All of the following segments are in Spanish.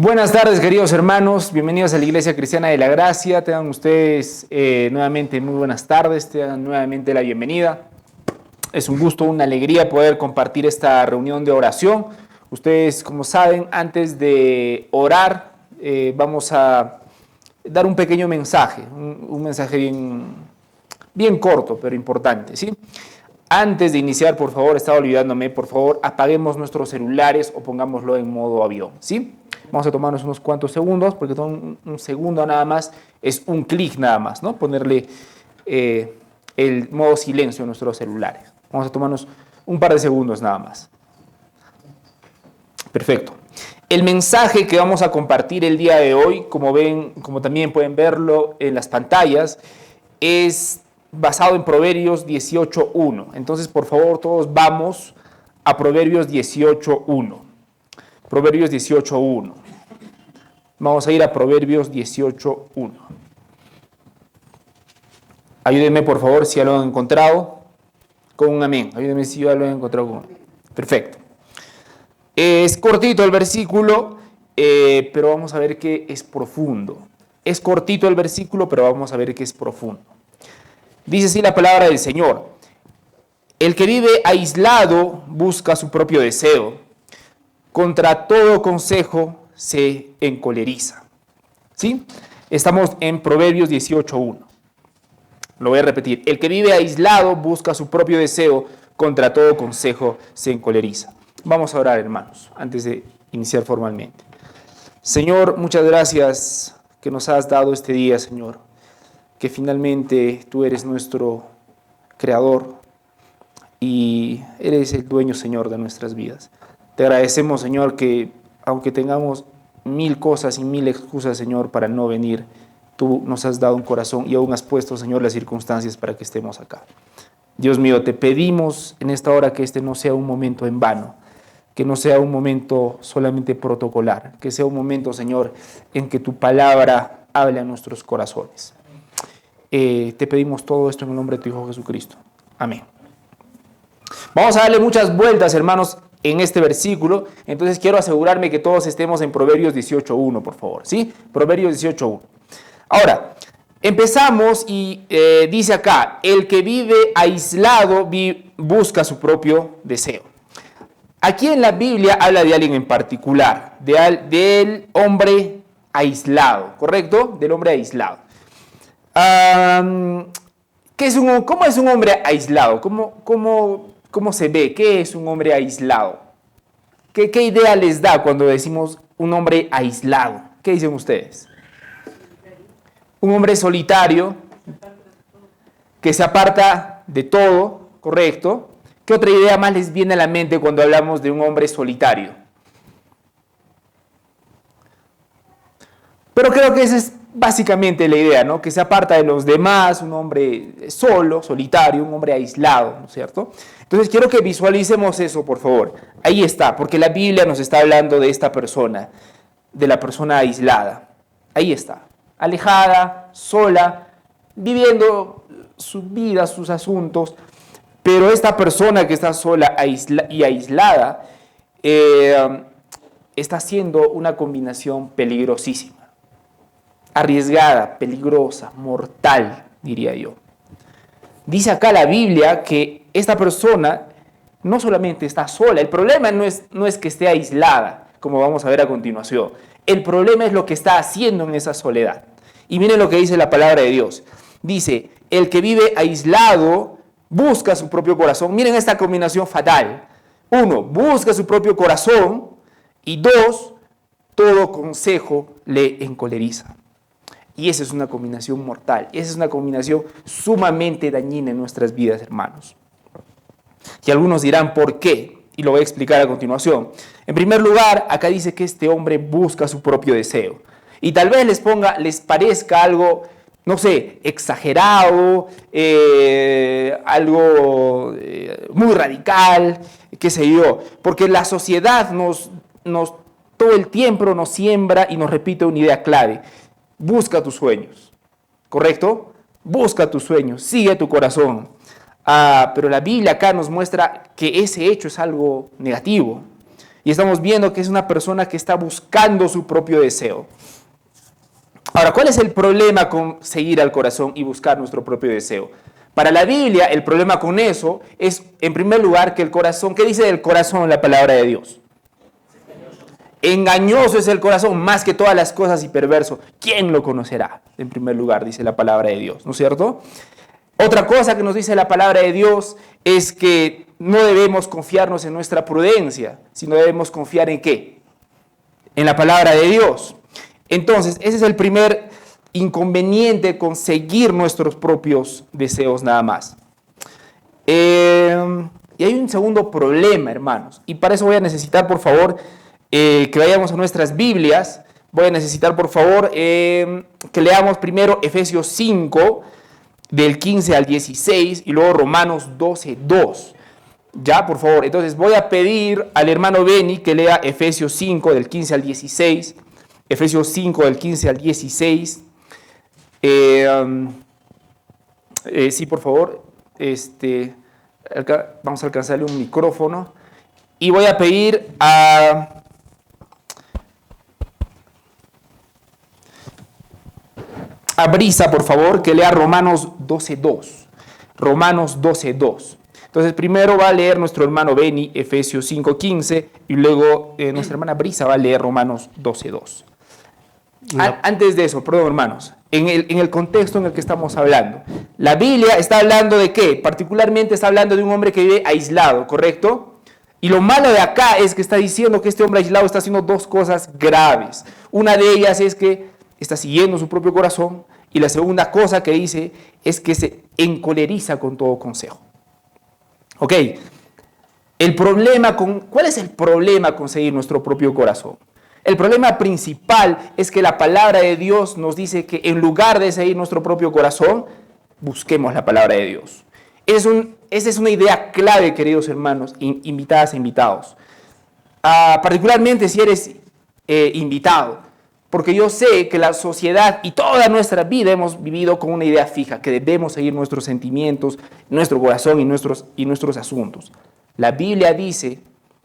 Buenas tardes, queridos hermanos, bienvenidos a la Iglesia Cristiana de la Gracia. Tengan ustedes nuevamente muy buenas tardes, tengan nuevamente la bienvenida. Es un gusto, una alegría poder compartir esta reunión de oración. Ustedes, como saben, antes de orar, vamos a dar un pequeño mensaje, un mensaje bien corto, pero importante, ¿sí? Antes de iniciar, por favor, estaba olvidándome, por favor, apaguemos nuestros celulares o pongámoslo en modo avión, ¿sí? Vamos a tomarnos unos cuantos segundos, porque todo un segundo nada más es un clic nada más, ¿no? Ponerle el modo silencio a nuestros celulares. Vamos a tomarnos un par de segundos nada más. Perfecto. El mensaje que vamos a compartir el día de hoy, como también pueden verlo en las pantallas, es basado en Proverbios 18.1. Entonces, por favor, todos vamos a Proverbios 18.1. Proverbios 18.1. Vamos a ir a Proverbios 18.1. Ayúdenme, por favor, si ya lo han encontrado, con un amén. Ayúdenme si ya lo han encontrado con un amén. Perfecto. Es cortito el versículo, pero vamos a ver que es profundo. Es cortito el versículo, pero vamos a ver que es profundo. Dice así la palabra del Señor: el que vive aislado busca su propio deseo. Contra todo consejo se encoleriza. ¿Sí? Estamos en Proverbios 18.1. Lo voy a repetir. El que vive aislado busca su propio deseo. Contra todo consejo se encoleriza. Vamos a orar, hermanos, antes de iniciar formalmente. Señor, muchas gracias que nos has dado este día, Señor. Que finalmente tú eres nuestro creador y eres el dueño, Señor, de nuestras vidas. Te agradecemos, Señor, que aunque tengamos mil cosas y mil excusas, Señor, para no venir, tú nos has dado un corazón y aún has puesto, Señor, las circunstancias para que estemos acá. Dios mío, te pedimos en esta hora que este no sea un momento en vano, que no sea un momento solamente protocolar, que sea un momento, Señor, en que tu palabra hable a nuestros corazones. Te pedimos todo esto en el nombre de tu Hijo Jesucristo. Amén. Vamos a darle muchas vueltas, hermanos, en este versículo. Entonces quiero asegurarme que todos estemos en Proverbios 18.1, por favor. ¿Sí? Proverbios 18.1. Ahora, empezamos y dice acá: el que vive aislado busca su propio deseo. Aquí en la Biblia habla de alguien en particular, del hombre aislado, ¿correcto? Del hombre aislado. ¿Cómo es un hombre aislado? ¿Cómo se ve? ¿Qué es un hombre aislado? ¿Qué idea les da cuando decimos un hombre aislado? ¿Qué dicen ustedes? Un hombre solitario, que se aparta de todo, ¿correcto? ¿Qué otra idea más les viene a la mente cuando hablamos de un hombre solitario? Pero creo que esa es básicamente la idea, ¿no? Que se aparta de los demás, un hombre solo, solitario, un hombre aislado, ¿no es cierto? Entonces quiero que visualicemos eso, por favor. Ahí está, porque la Biblia nos está hablando de esta persona, de la persona aislada. Ahí está, alejada, sola, viviendo su vida, sus asuntos. Pero esta persona que está sola y aislada está haciendo una combinación peligrosísima. Arriesgada, peligrosa, mortal, diría yo. Dice acá la Biblia que esta persona no solamente está sola, el problema no es que esté aislada, como vamos a ver a continuación. El problema es lo que está haciendo en esa soledad. Y miren lo que dice la palabra de Dios. Dice: el que vive aislado busca su propio corazón. Miren esta combinación fatal. 1, busca su propio corazón. Y 2, todo consejo le encoleriza. Y esa es una combinación mortal, esa es una combinación sumamente dañina en nuestras vidas, hermanos. Y algunos dirán, ¿por qué? Y lo voy a explicar a continuación. En primer lugar, acá dice que este hombre busca su propio deseo. Y tal vez les parezca algo, no sé, exagerado, algo muy radical, qué sé yo. Porque la sociedad todo el tiempo nos siembra y nos repite una idea clave. Busca tus sueños, ¿correcto? Busca tus sueños, sigue tu corazón. Pero la Biblia acá nos muestra que ese hecho es algo negativo. Y estamos viendo que es una persona que está buscando su propio deseo. Ahora, ¿cuál es el problema con seguir al corazón y buscar nuestro propio deseo? Para la Biblia, el problema con eso es, en primer lugar, que el corazón, ¿qué dice del corazón la palabra de Dios? Engañoso es el corazón más que todas las cosas y perverso. ¿Quién lo conocerá? En primer lugar, dice la palabra de Dios, ¿no es cierto? Otra cosa que nos dice la palabra de Dios es que no debemos confiarnos en nuestra prudencia, sino debemos confiar ¿en qué? En la palabra de Dios. Entonces, ese es el primer inconveniente con seguir nuestros propios deseos nada más. Y hay un segundo problema, hermanos, y para eso voy a necesitar, por favor, que vayamos a nuestras Biblias. Voy a necesitar, por favor, que leamos primero Efesios 5, del 15 al 16, y luego Romanos 12, 2. Ya, por favor. Entonces voy a pedir al hermano Beni que lea Efesios 5, del 15 al 16. Efesios 5, del 15 al 16. Sí, por favor. Vamos a alcanzarle un micrófono. Y voy a pedir a Brisa, por favor, que lea Romanos 12.2. Romanos 12.2. Entonces, primero va a leer nuestro hermano Beni, Efesios 5.15, y luego nuestra hermana Brisa va a leer Romanos 12.2. Antes de eso, perdón, hermanos, en el contexto en el que estamos hablando, la Biblia está hablando de qué? Particularmente está hablando de un hombre que vive aislado, ¿correcto? Y lo malo de acá es que está diciendo que este hombre aislado está haciendo dos cosas graves. Una de ellas es que está siguiendo su propio corazón, y la segunda cosa que dice es que se encoleriza con todo consejo. Ok, ¿cuál es el problema con seguir nuestro propio corazón? El problema principal es que la palabra de Dios nos dice que en lugar de seguir nuestro propio corazón, busquemos la palabra de Dios. Esa es una idea clave, queridos hermanos, invitadas e invitados. Particularmente si eres invitado, porque yo sé que la sociedad y toda nuestra vida hemos vivido con una idea fija, que debemos seguir nuestros sentimientos, nuestro corazón y nuestros asuntos. La Biblia dice,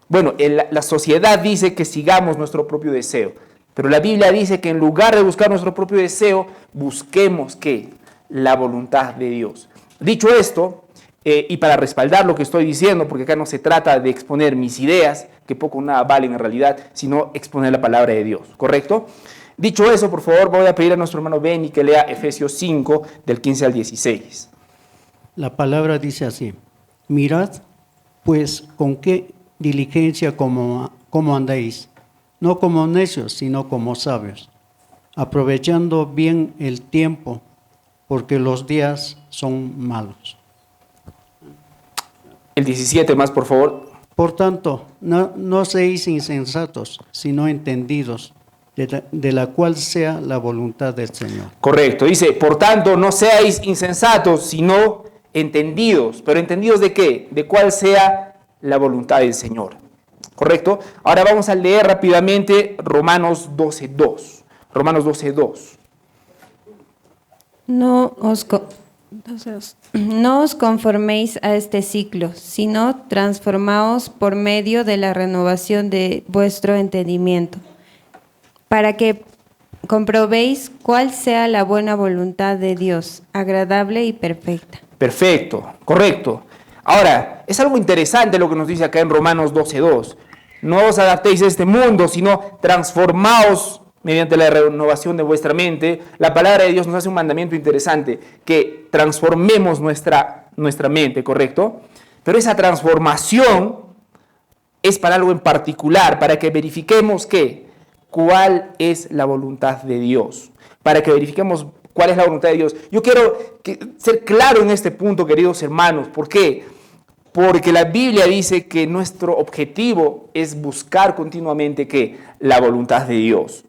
la sociedad dice que sigamos nuestro propio deseo, pero la Biblia dice que en lugar de buscar nuestro propio deseo, busquemos ¿qué? La voluntad de Dios. Dicho esto, y para respaldar lo que estoy diciendo, porque acá no se trata de exponer mis ideas, que poco o nada valen en realidad, sino exponer la palabra de Dios, ¿correcto? Dicho eso, por favor, voy a pedir a nuestro hermano Beni que lea Efesios 5, del 15 al 16. La palabra dice así: mirad, pues, con qué diligencia como andéis, no como necios, sino como sabios, aprovechando bien el tiempo, porque los días son malos. El 17 más, por favor. Por tanto, no seáis insensatos, sino entendidos, de la cual sea la voluntad del Señor. Correcto, dice, por tanto, no seáis insensatos, sino entendidos. ¿Pero entendidos de qué? De cuál sea la voluntad del Señor. ¿Correcto? Ahora vamos a leer rápidamente Romanos 12.2. Romanos 12.2. No os conforméis a este ciclo, sino transformaos por medio de la renovación de vuestro entendimiento, para que comprobéis cuál sea la buena voluntad de Dios, agradable y perfecta. Perfecto, correcto. Ahora, es algo interesante lo que nos dice acá en Romanos 12.2. No os adaptéis a este mundo, sino transformaos mediante la renovación de vuestra mente. La palabra de Dios nos hace un mandamiento interesante, que transformemos nuestra mente, ¿correcto? Pero esa transformación es para algo en particular, para que verifiquemos cuál es la voluntad de Dios, para que verifiquemos cuál es la voluntad de Dios. Yo quiero ser claro en este punto, queridos hermanos. ¿Por qué? Porque la Biblia dice que nuestro objetivo es buscar continuamente la voluntad de Dios.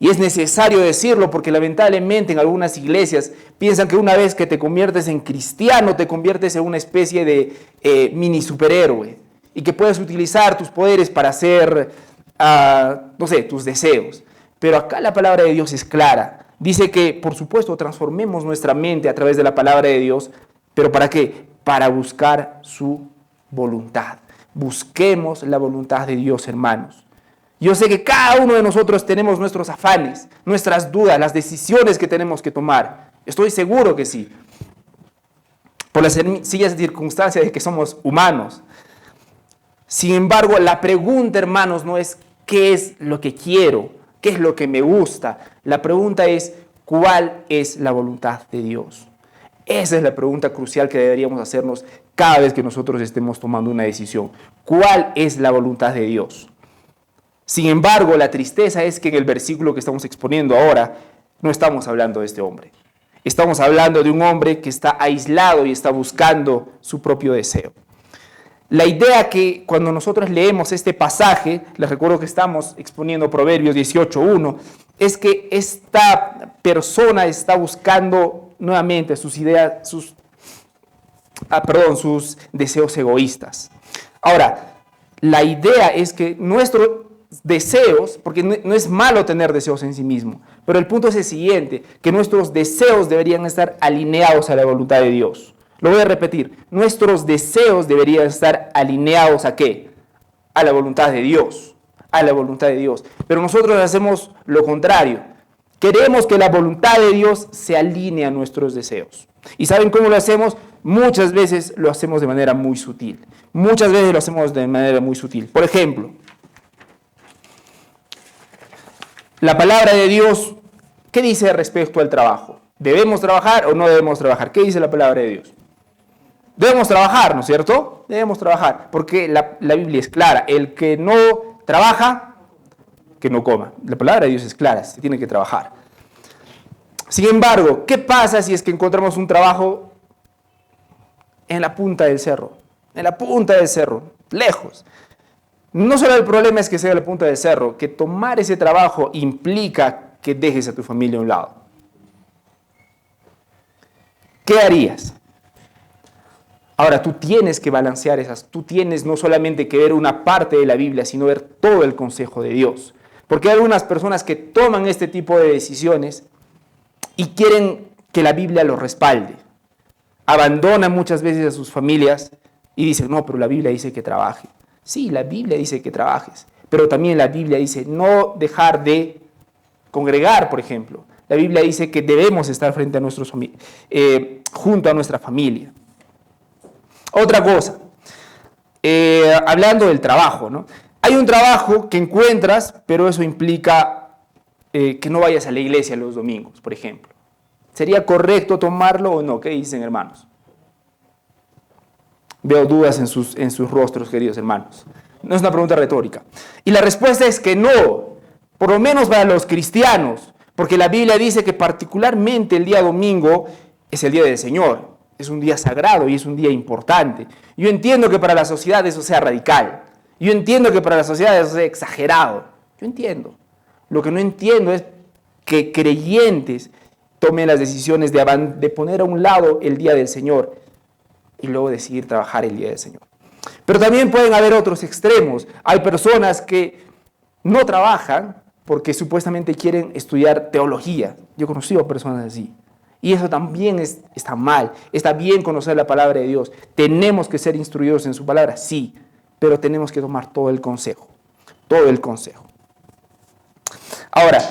Y es necesario decirlo porque lamentablemente en algunas iglesias piensan que una vez que te conviertes en cristiano, te conviertes en una especie de mini superhéroe y que puedes utilizar tus poderes para hacer, tus deseos. Pero acá la palabra de Dios es clara. Dice que, por supuesto, transformemos nuestra mente a través de la palabra de Dios, pero ¿para qué? Para buscar su voluntad. busquemos la voluntad de Dios, hermanos. Yo sé que cada uno de nosotros tenemos nuestros afanes, nuestras dudas, las decisiones que tenemos que tomar. Estoy seguro que sí. Por la sencilla circunstancia de que somos humanos. Sin embargo, la pregunta, hermanos, no es ¿qué es lo que quiero? ¿Qué es lo que me gusta? La pregunta es ¿cuál es la voluntad de Dios? Esa es la pregunta crucial que deberíamos hacernos cada vez que nosotros estemos tomando una decisión. ¿Cuál es la voluntad de Dios? Sin embargo, la tristeza es que en el versículo que estamos exponiendo ahora, no estamos hablando de este hombre. Estamos hablando de un hombre que está aislado y está buscando su propio deseo. La idea que cuando nosotros leemos este pasaje, les recuerdo que estamos exponiendo Proverbios 18:1, es que esta persona está buscando nuevamente sus ideas, sus deseos egoístas. Ahora, la idea es que nuestros deseos, porque no es malo tener deseos en sí mismo, pero el punto es el siguiente, que nuestros deseos deberían estar alineados a la voluntad de Dios. Lo voy a repetir, nuestros deseos deberían estar alineados ¿a qué? A la voluntad de Dios, a la voluntad de Dios. Pero nosotros hacemos lo contrario. Queremos que la voluntad de Dios se alinee a nuestros deseos. ¿Y saben cómo lo hacemos? Muchas veces lo hacemos de manera muy sutil. Muchas veces lo hacemos de manera muy sutil. Por ejemplo, la palabra de Dios, ¿qué dice respecto al trabajo? ¿Debemos trabajar o no debemos trabajar? ¿Qué dice la palabra de Dios? Debemos trabajar, ¿no es cierto? Debemos trabajar, porque la Biblia es clara. El que no trabaja, que no coma. La palabra de Dios es clara, se tiene que trabajar. Sin embargo, ¿qué pasa si es que encontramos un trabajo en la punta del cerro? En la punta del cerro, lejos. No solo el problema es que sea en la punta del cerro, que tomar ese trabajo implica que dejes a tu familia a un lado. ¿Qué harías? Ahora, tú tienes que balancear tú tienes no solamente que ver una parte de la Biblia, sino ver todo el consejo de Dios. Porque hay algunas personas que toman este tipo de decisiones y quieren que la Biblia los respalde. Abandonan muchas veces a sus familias y dicen, no, pero la Biblia dice que trabaje. Sí, la Biblia dice que trabajes, pero también la Biblia dice no dejar de congregar, por ejemplo. La Biblia dice que debemos estar frente a junto a nuestra familia. Otra cosa, hablando del trabajo, ¿no? Hay un trabajo que encuentras, pero eso implica que no vayas a la iglesia los domingos, por ejemplo. ¿Sería correcto tomarlo o no? ¿Qué dicen, hermanos? Veo dudas en sus rostros, queridos hermanos. No es una pregunta retórica. Y la respuesta es que no, por lo menos para los cristianos, porque la Biblia dice que particularmente el día domingo es el día del Señor. Es un día sagrado y es un día importante. Yo entiendo que para la sociedad eso sea radical. Yo entiendo que para la sociedad eso sea exagerado. Yo entiendo. Lo que no entiendo es que creyentes tomen las decisiones de poner a un lado el día del Señor y luego decidir trabajar el día del Señor. Pero también pueden haber otros extremos. Hay personas que no trabajan porque supuestamente quieren estudiar teología. Yo he conocido a personas así. Y eso también está mal. Está bien conocer la palabra de Dios. Tenemos que ser instruidos en su palabra, sí, pero tenemos que tomar todo el consejo. Todo el consejo. Ahora,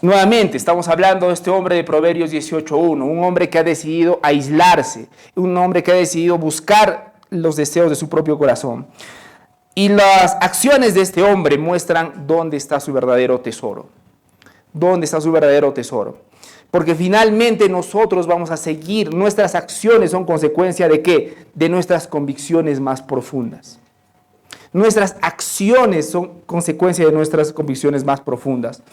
nuevamente estamos hablando de este hombre de Proverbios 18:1, un hombre que ha decidido aislarse, un hombre que ha decidido buscar los deseos de su propio corazón. Y las acciones de este hombre muestran dónde está su verdadero tesoro. ¿Dónde está su verdadero tesoro? Porque finalmente nosotros vamos a seguir, nuestras acciones son consecuencia ¿de qué? De nuestras convicciones más profundas. Nuestras acciones son consecuencia de nuestras convicciones más profundas.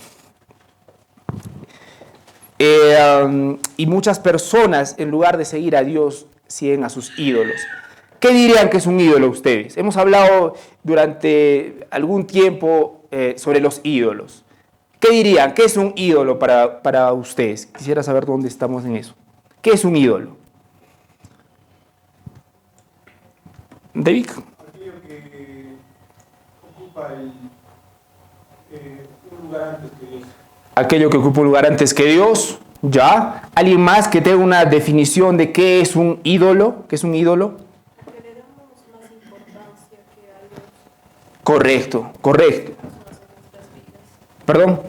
Y muchas personas, en lugar de seguir a Dios, siguen a sus ídolos. ¿Qué dirían que es un ídolo ustedes? Hemos hablado durante algún tiempo sobre los ídolos. ¿Qué dirían? ¿Qué es un ídolo para ustedes? Quisiera saber dónde estamos en eso. ¿Qué es un ídolo? David. Aquello que ocupa un lugar antes que Dios. Aquello que ocupa un lugar antes que Dios, ¿ya? ¿Alguien más que tenga una definición de qué es un ídolo? ¿Qué es un ídolo? Que le damos más importancia que algo Correcto, correcto. ¿Perdón?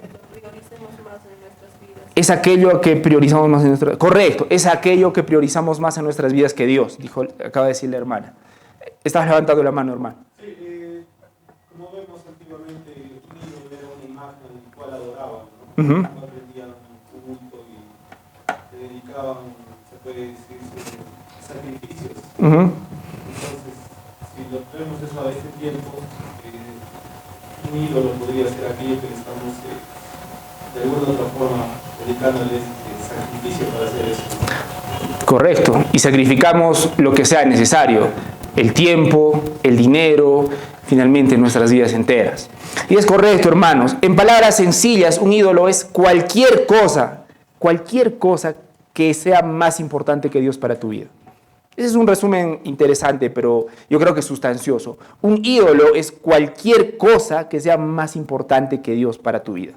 Es aquello que priorizamos más en nuestras vidas. Correcto, es aquello que priorizamos más en nuestras vidas que Dios, acaba de decir la hermana. Estás levantando la mano, hermano. Sí, como vemos antiguamente, el ídolo era una imagen en la cual adoraban, ¿no? Ujú. No rendían culto y le dedicaban, se puede decir, sacrificios. Ujú. Entonces, si lo traemos eso a este tiempo, un ídolo podría ser aquello que le estamos, de alguna u otra forma, dedicándoles sacrificio para hacer eso. Correcto, y sacrificamos lo que sea necesario, el tiempo, el dinero, finalmente nuestras vidas enteras. Y es correcto, hermanos, en palabras sencillas, un ídolo es cualquier cosa que sea más importante que Dios para tu vida. Ese es un resumen interesante, pero yo creo que sustancioso. Un ídolo es cualquier cosa que sea más importante que Dios para tu vida.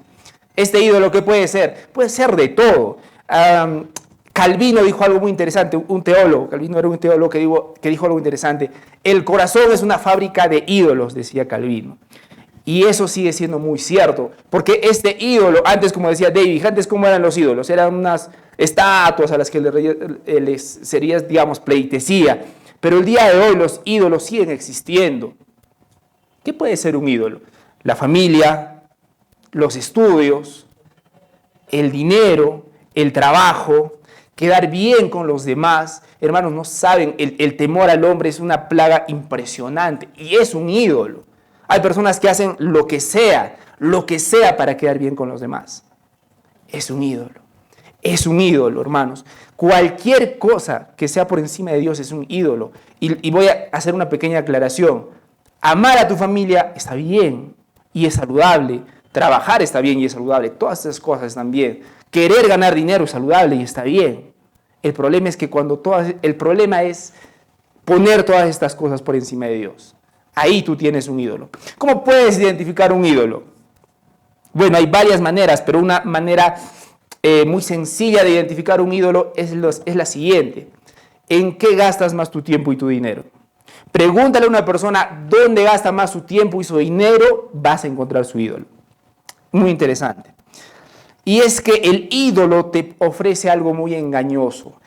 Este ídolo, ¿qué puede ser? Puede ser de todo. Calvino dijo algo muy interesante, un teólogo. Calvino era un teólogo que dijo algo interesante. El corazón es una fábrica de ídolos, decía Calvino. Y eso sigue siendo muy cierto, porque este ídolo, antes, como decía David, antes, ¿cómo eran los ídolos? Eran unas estatuas a las que les sería, digamos, pleitesía. Pero el día de hoy los ídolos siguen existiendo. ¿Qué puede ser un ídolo? La familia, los estudios, el dinero, el trabajo, quedar bien con los demás. Hermanos, no saben, el temor al hombre es una plaga impresionante y es un ídolo. Hay personas que hacen lo que sea para quedar bien con los demás. Es un ídolo, hermanos. Cualquier cosa que sea por encima de Dios es un ídolo. Y voy a hacer una pequeña aclaración. Amar a tu familia está bien y es saludable. Trabajar está bien y es saludable. Todas esas cosas están bien. Querer ganar dinero es saludable y está bien. El problema es poner todas estas cosas por encima de Dios. Ahí tú tienes un ídolo. ¿Cómo puedes identificar un ídolo? Bueno, hay varias maneras, pero una manera muy sencilla de identificar un ídolo es la siguiente. ¿En qué gastas más tu tiempo y tu dinero? Pregúntale a una persona dónde gasta más su tiempo y su dinero, vas a encontrar su ídolo. Muy interesante. Y es que el ídolo te ofrece algo muy engañoso.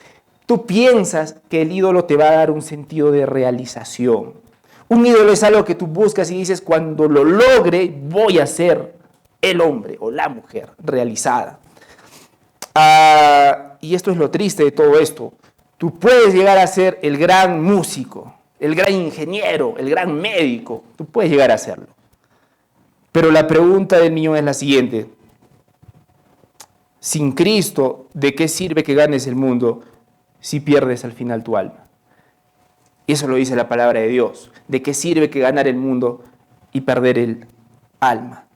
Tú piensas que el ídolo te va a dar un sentido de realización. Un ídolo es algo que tú buscas y dices, cuando lo logre, voy a ser el hombre o la mujer realizada. Y esto es lo triste de todo esto. Tú puedes llegar a ser el gran músico, el gran ingeniero, el gran médico. Tú puedes llegar a hacerlo. Pero la pregunta del millón es la siguiente. Sin Cristo, ¿de qué sirve que ganes el mundo si pierdes al final tu alma? Y eso lo dice la palabra de Dios. ¿De qué sirve que ganar el mundo y perder el alma?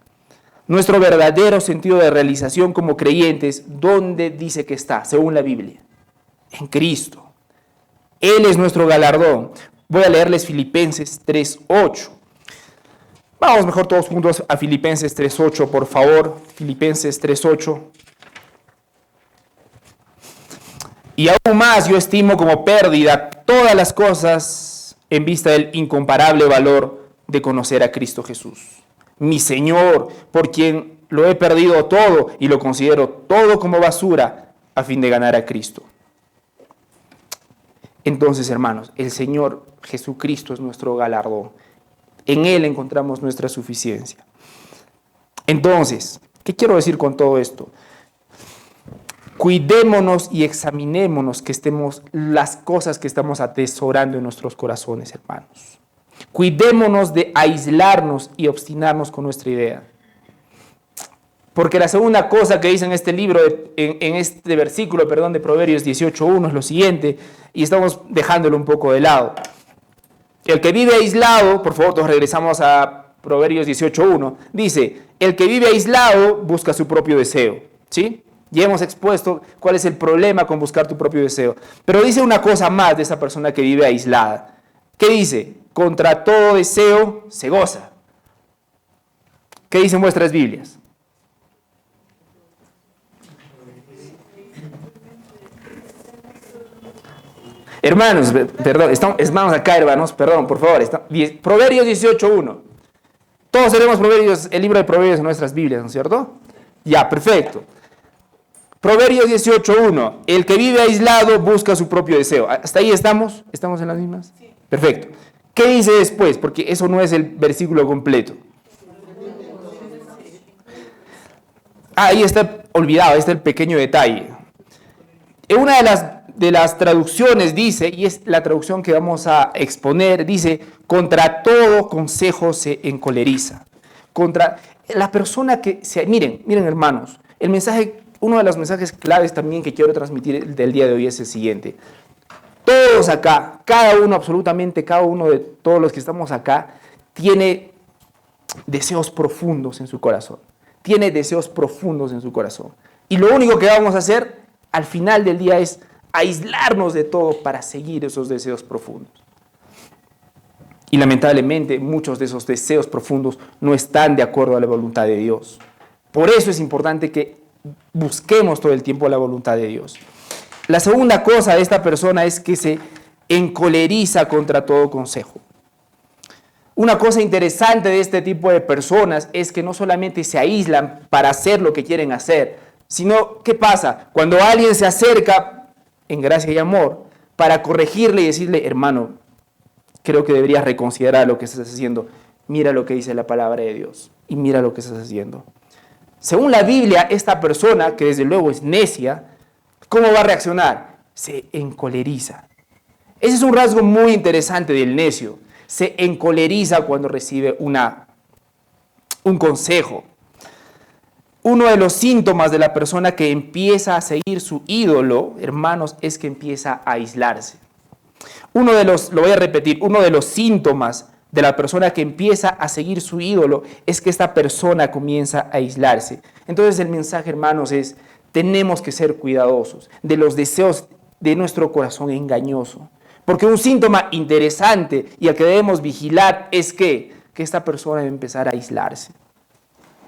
Nuestro verdadero sentido de realización como creyentes, ¿dónde dice que está? Según la Biblia. En Cristo. Él es nuestro galardón. Voy a leerles Filipenses 3:8. Vamos mejor todos juntos a Filipenses 3:8, por favor. Filipenses 3:8. Y aún más yo estimo como pérdida todas las cosas en vista del incomparable valor de conocer a Cristo Jesús, mi Señor, por quien lo he perdido todo y lo considero todo como basura a fin de ganar a Cristo. Entonces, hermanos, el Señor Jesucristo es nuestro galardón. En Él encontramos nuestra suficiencia. Entonces, ¿qué quiero decir con todo esto? Cuidémonos y examinémonos las cosas que estamos atesorando en nuestros corazones, hermanos. Cuidémonos de aislarnos y obstinarnos con nuestra idea. Porque la segunda cosa que dice en este libro, en este versículo, de Proverbios 18:1 es lo siguiente, y estamos dejándolo un poco de lado. El que vive aislado, por favor, todos regresamos a Proverbios 18:1, dice, el que vive aislado busca su propio deseo, ¿sí? Ya hemos expuesto cuál es el problema con buscar tu propio deseo. Pero dice una cosa más de esa persona que vive aislada. ¿Qué dice? Contra todo deseo se goza. ¿Qué dicen vuestras Biblias? Hermanos, perdón, vamos acá, hermanos, perdón, por favor. Proverbios 18:1. Todos tenemos Proverbios, el libro de Proverbios en nuestras Biblias, ¿no es cierto? Ya, perfecto. Proverbios 18:1. El que vive aislado busca su propio deseo. ¿Hasta ahí estamos? ¿Estamos en las mismas? Sí. Perfecto. ¿Qué dice después? Porque eso no es el versículo completo. Ahí está olvidado, este es el pequeño detalle. En una de las traducciones dice, y es la traducción que vamos a exponer, dice, contra todo consejo se encoleriza. Contra la persona que se... Miren hermanos, el mensaje, uno de los mensajes claves también que quiero transmitir del día de hoy es el siguiente. Todos acá, cada uno, absolutamente cada uno de todos los que estamos acá, tiene deseos profundos en su corazón. Tiene deseos profundos en su corazón. Y lo único que vamos a hacer al final del día es aislarnos de todo para seguir esos deseos profundos. Y lamentablemente muchos de esos deseos profundos no están de acuerdo a la voluntad de Dios. Por eso es importante que busquemos todo el tiempo la voluntad de Dios. La segunda cosa de esta persona es que se encoleriza contra todo consejo. Una cosa interesante de este tipo de personas es que no solamente se aíslan para hacer lo que quieren hacer, sino, ¿qué pasa? Cuando alguien se acerca en gracia y amor para corregirle y decirle, hermano, creo que deberías reconsiderar lo que estás haciendo. Mira lo que dice la palabra de Dios y mira lo que estás haciendo. Según la Biblia, esta persona, que desde luego es necia, ¿cómo va a reaccionar? Se encoleriza. Ese es un rasgo muy interesante del necio. Se encoleriza cuando recibe un consejo. Uno de los síntomas de la persona que empieza a seguir su ídolo, hermanos, es que empieza a aislarse. Lo voy a repetir, uno de los síntomas de la persona que empieza a seguir su ídolo es que esta persona comienza a aislarse. Entonces el mensaje, hermanos, es: tenemos que ser cuidadosos de los deseos de nuestro corazón engañoso. Porque un síntoma interesante y al que debemos vigilar es que esta persona va a empezar a aislarse.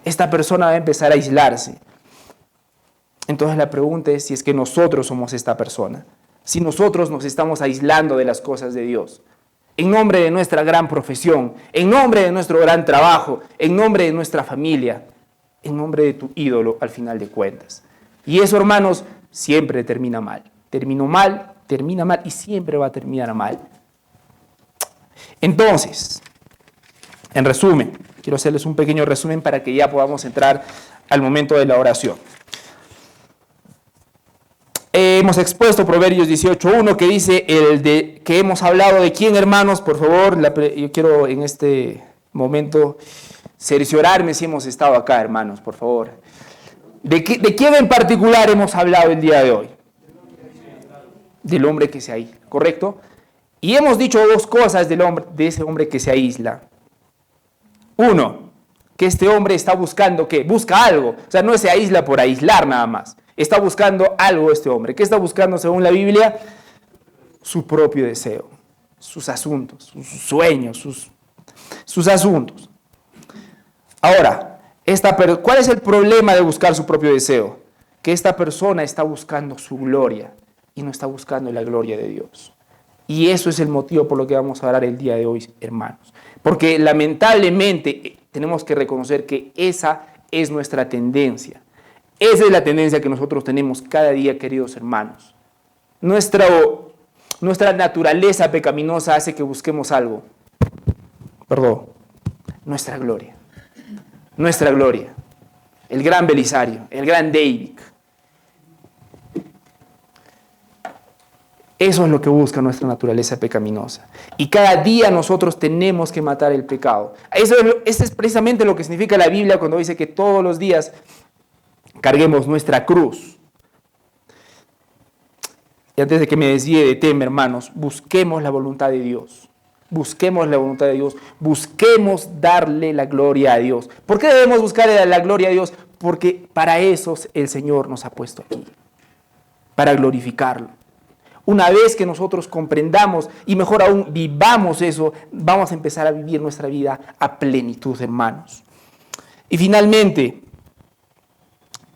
Esta persona va a empezar a aislarse. Entonces la pregunta es si es que nosotros somos esta persona. Si nosotros nos estamos aislando de las cosas de Dios. En nombre de nuestra gran profesión, en nombre de nuestro gran trabajo, en nombre de nuestra familia, en nombre de tu ídolo al final de cuentas. Y eso, hermanos, siempre termina mal. Termina mal y siempre va a terminar mal. Entonces, en resumen, quiero hacerles un pequeño resumen para que ya podamos entrar al momento de la oración. Hemos expuesto Proverbios 18:1 que dice que hemos hablado de quién, hermanos, por favor, yo quiero en este momento cerciorarme si hemos estado acá, hermanos, por favor. ¿De quién en particular hemos hablado el día de hoy? Del hombre que se aísla, ¿correcto? Y hemos dicho dos cosas de ese hombre que se aísla. Uno, que este hombre está buscando, ¿qué? Busca algo, o sea, no se aísla por aislar nada más. Está buscando algo este hombre. ¿Qué está buscando según la Biblia? Su propio deseo, sus asuntos, sus sueños, sus asuntos. Ahora, ¿cuál es el problema de buscar su propio deseo? Que esta persona está buscando su gloria y no está buscando la gloria de Dios. Y eso es el motivo por lo que vamos a hablar el día de hoy, hermanos. Porque lamentablemente tenemos que reconocer que esa es nuestra tendencia. Esa es la tendencia que nosotros tenemos cada día, queridos hermanos. Nuestra naturaleza pecaminosa hace que busquemos algo. Nuestra gloria. Nuestra gloria. El gran Belisario, el gran David. Eso es lo que busca nuestra naturaleza pecaminosa. Y cada día nosotros tenemos que matar el pecado. Eso es precisamente lo que significa la Biblia cuando dice que todos los días carguemos nuestra cruz. Y antes de que me desvíe de tema, hermanos, busquemos la voluntad de Dios. Busquemos la voluntad de Dios. Busquemos darle la gloria a Dios. ¿Por qué debemos buscarle la gloria a Dios? Porque para eso el Señor nos ha puesto aquí. Para glorificarlo. Una vez que nosotros comprendamos y mejor aún vivamos eso, vamos a empezar a vivir nuestra vida a plenitud, hermanos. Y finalmente,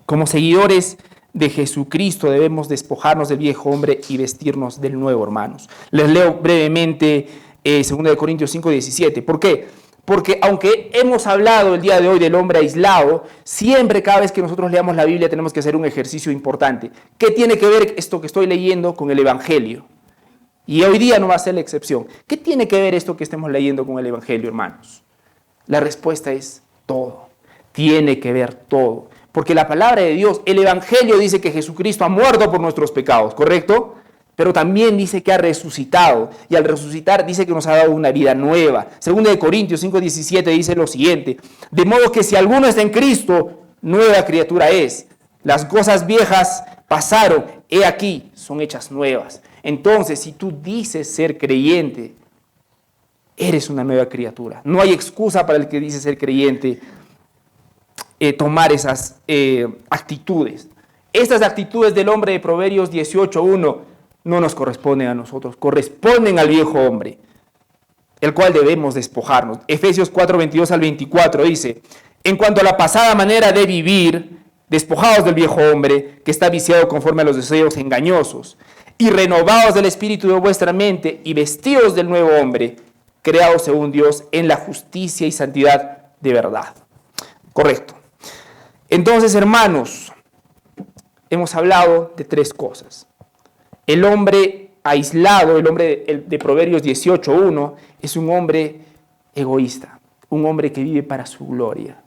como seguidores de Jesucristo debemos despojarnos del viejo hombre y vestirnos del nuevo, hermanos. Les leo brevemente 2 Corintios 5:17. ¿Por qué? Porque aunque hemos hablado el día de hoy del hombre aislado, siempre cada vez que nosotros leamos la Biblia tenemos que hacer un ejercicio importante. ¿Qué tiene que ver esto que estoy leyendo con el Evangelio? Y hoy día no va a ser la excepción. ¿Qué tiene que ver esto que estemos leyendo con el Evangelio, hermanos? La respuesta es todo. Tiene que ver todo. Porque la palabra de Dios, el Evangelio dice que Jesucristo ha muerto por nuestros pecados, ¿correcto? Pero también dice que ha resucitado. Y al resucitar dice que nos ha dado una vida nueva. Segunda de Corintios 5:17 dice lo siguiente: de modo que si alguno está en Cristo, nueva criatura es. Las cosas viejas pasaron, he aquí, son hechas nuevas. Entonces, si tú dices ser creyente, eres una nueva criatura. No hay excusa para el que dice ser creyente tomar esas actitudes. Estas actitudes del hombre de Proverbios 18:1 no nos corresponden a nosotros, corresponden al viejo hombre, el cual debemos despojarnos. Efesios 4:22 al 24 dice: en cuanto a la pasada manera de vivir, despojados del viejo hombre, que está viciado conforme a los deseos engañosos, y renovados del espíritu de vuestra mente, y vestidos del nuevo hombre, creados según Dios en la justicia y santidad de verdad. Correcto. Entonces, hermanos, hemos hablado de tres cosas. El hombre aislado, el hombre de Proverbios 18:1, es un hombre egoísta, un hombre que vive para su gloria,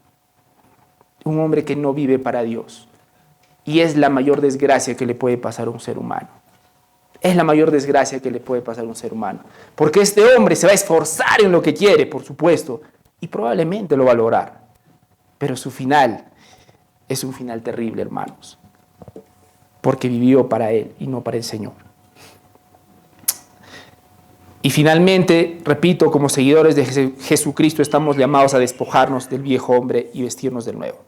un hombre que no vive para Dios. Y es la mayor desgracia que le puede pasar a un ser humano. Es la mayor desgracia que le puede pasar a un ser humano. Porque este hombre se va a esforzar en lo que quiere, por supuesto, y probablemente lo va a lograr. Pero su final es un final terrible, hermanos. Porque vivió para él y no para el Señor. Y finalmente, repito, como seguidores de Jesucristo estamos llamados a despojarnos del viejo hombre y vestirnos del nuevo.